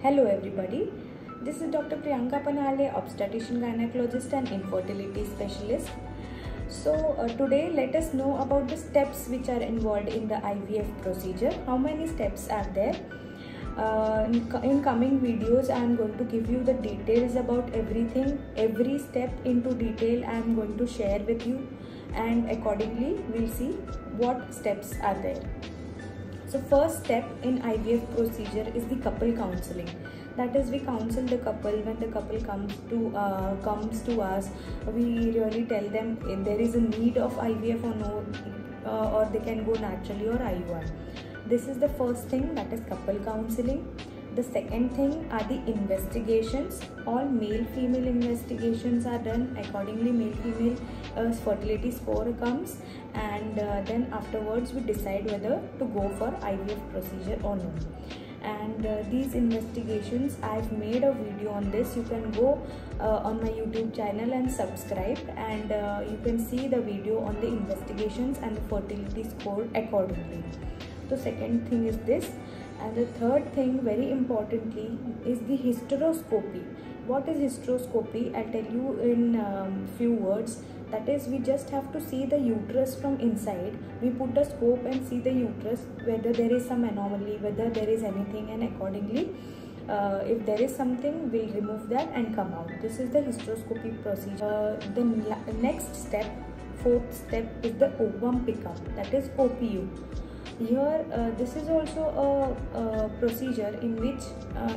Hello everybody, this is Dr. Priyanka Panale, obstetrician gynecologist and infertility specialist. Today let us know about the steps which are involved in the IVF procedure. How many steps are there? In coming videos I am going to give you the details about everything, every step into detail I am going to share with you, and accordingly we'll see what steps are there. So first step in IVF procedure is the couple counseling. That is, we counsel the couple. When the couple comes to us, we really tell them if there is a need of IVF or no, or they can go naturally or IUI. This is the first thing, that is couple counseling. The second thing are the investigations. All male-female investigations are done. Accordingly, male-female fertility score comes, and then afterwards we decide whether to go for IVF procedure or no. And these investigations, I've made a video on this. You can go on my YouTube channel and subscribe, and you can see the video on the investigations and the fertility score accordingly. So second thing is this. And the third thing, very importantly, is the hysteroscopy. What is hysteroscopy? I'll tell you in few words. That is, we just have to see the uterus from inside. We put a scope and see the uterus, whether there is some anomaly, whether there is anything, and accordingly, if there is something, we'll remove that and come out. This is the hysteroscopy procedure. The next step, fourth step, is the ovum pickup. That is OPU. Here, this is also a procedure in which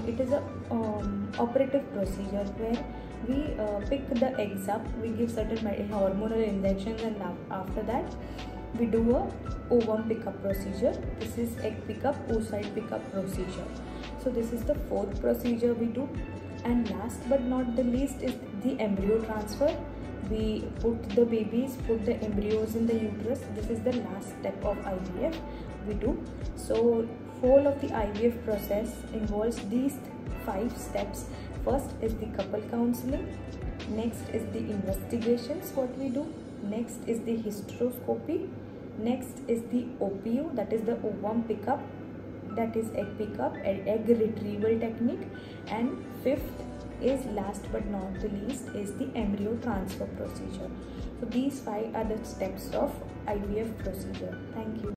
it is a operative procedure where we pick the eggs up, we give certain hormonal injections, and after that we do a ovum pickup procedure. This is egg pickup, oocyte pickup procedure. So this is the fourth procedure we do. And last but not the least is the embryo transfer. We put the babies, put the embryos in the uterus. This is the last step of IVF we do. So whole of the IVF process involves these 5 steps. First is the couple counseling. Next is the investigations, what we do. Next is the hysteroscopy. Next is the OPU, that is the ovum pickup, that is egg pickup, egg retrieval technique. And fifth is, last but not the least, is the embryo transfer procedure. So these 5 are the steps of IVF procedure. Thank you.